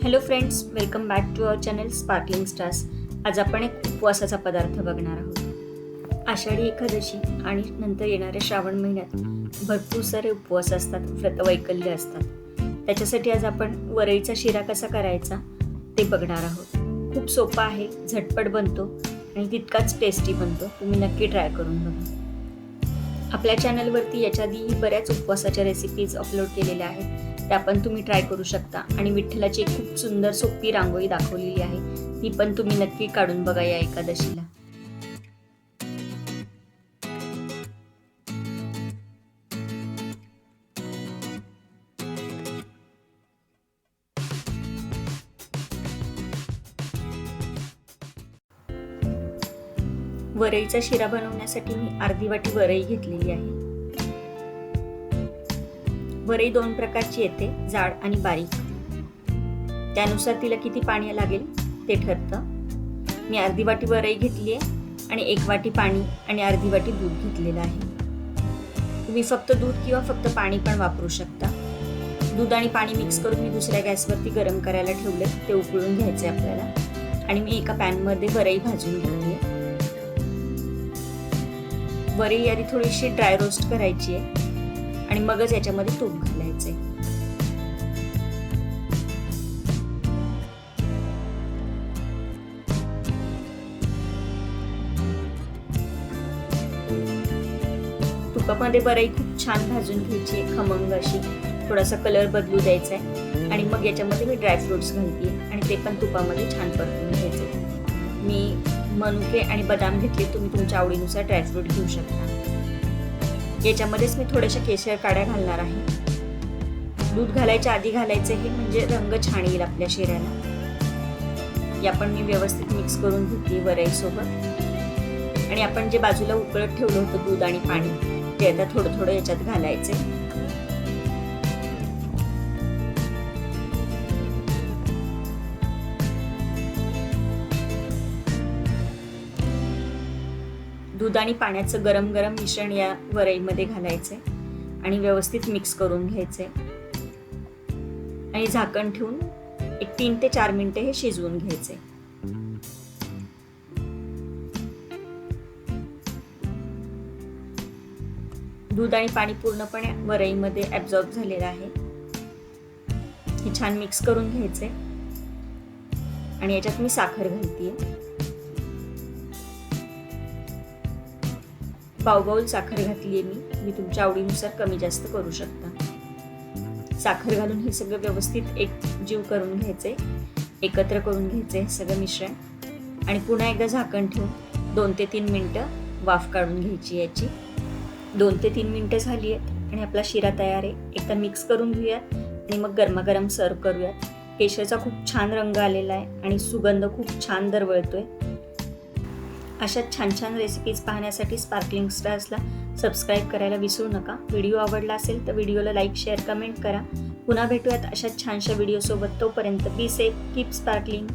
Hello friends, welcome back to our channel sparkling stars. आज आपण एक उपवासाचा पदार्थ बघणार आहोत। आषाढी एकादशी आणि नंतर येणाऱ्या श्रावण महिन्यात भरपूर सारे उपवास असतात, व्रतवैकल्य असतात। त्याच्यासाठी आज आपण वरईचा शिरा कसा करायचा ते बघणार आहोत। खूप सोपा आहे, झटपट बनतो आणि तितकाच टेस्टी बनतो। तुम्ही नक्की ट्राय करून बघा। आपल्या चॅनलवरती याच्या आधीही बऱ्याच उपवासाच्या रेसिपीज अपलोड केलेल्या आहेत, त्या पण तुम्ही ट्राय करू शकता। आणि विठ्ठलाची एक खूप सुंदर सोपी रांगोळी दाखवलेली आहे, ती पण तुम्ही नक्की काढून बघा या एकादशीला। वरईचा शिरा बनवण्यासाठी मी अर्धी वाटी वरई घेतलेली आहे। वरई दोन प्रकारची येते, जाड आणि बारीक। त्यानुसार तिला किती पाणी लागेल ते ठरतं। मी अर्धी वाटी वरई घेतली आहे आणि 1 वाटी पाणी आणि अर्धी वाटी दूध घेतलेलं आहे। तुम्ही फक्त दूध किंवा फक्त पाणी पण वापरू शकता। दूध आणि पाणी मिक्स करून मी दुसऱ्या गॅसवरती गरम करायला ठेवले, ते उकळून घ्यायचे आपल्याला। आणि मी एका पॅन मध्ये वरई भाजून घेतली आहे। वरई आधी थोडीशी ड्राय रोस्ट करायची आहे आणि मगच याच्यामध्ये तूप घालायचे। तुपामध्ये वरई खूप छान भाजून घ्यायची, खमंग अशी। थोडासा कलर बदलू द्यायचा आहे आणि मग याच्यामध्ये मी ड्रायफ्रुट्स घालते आणि ते पण तुपामध्ये छान परतून घ्यायचे। मी मनुके आणि बदाम घेतले, तुम्ही तुमच्या आवडीनुसार ड्रायफ्रूट घेऊ शकता। याच्यामध्येच मी थोड्याशा केशर काड्या घालणार आहे। दूध घालायच्या आधी घालायचे हे, म्हणजे रंग छान येईल आपल्या शिऱ्याला। या पण मी व्यवस्थित मिक्स करून घेतली वरई सोबत। आणि आपण जे बाजूला उकळत ठेवलं होतं दूध आणि पाणी, ते आता थोडं थोडं याच्यात घालायचे। दूध आणि पाण्याचं गरम गरम मिश्रण या वरईमध्ये घालायचे आणि व्यवस्थित मिक्स करून घ्यायचे आणि झाकण ठेवून एक 3 ते 4 मिनिटे हे शिजवून घ्यायचे। दूध आणि पाणी पूर्णपणे वरईमध्ये ऍब्झॉर्ब झालेलं आहे। हे छान मिक्स करून घ्यायचे आणि याच्यात मी साखर घालतेय। पाव साखर घातली आहे मी तुमच्या आवडीनुसार कमी जास्त करू शकता। साखर घालून हे सगळं व्यवस्थित एकजीव करून घ्यायचे, एकत्र करून घ्यायचे सगळं मिश्रण। आणि पुन्हा एकदा झाकण ठेवून 2 ते 3 मिनिटं वाफ काढून घ्यायची याची। 2 ते 3 मिनिटं झाली आहेत आणि आपला शिरा तयार आहे। एकदा मिक्स करून घेऊयात आणि मग गरमागरम सर्व करूयात। केशरचा खूप छान रंग आलेला आहे आणि सुगंध खूप छान दरवळतोय। अशा छान छान रेसिपीज पाहण्यासाठी स्पार्कलिंग स्टार्सला सबस्क्राईब करायला विसरू नका। व्हिडिओ आवडला असेल तर व्हिडिओला लाईक, शेअर, कमेंट करा। पुन्हा भेटूयात अशा छानशा व्हिडिओ सोबत। तोपर्यंत बी सेफ, कीप स्पार्कलिंग।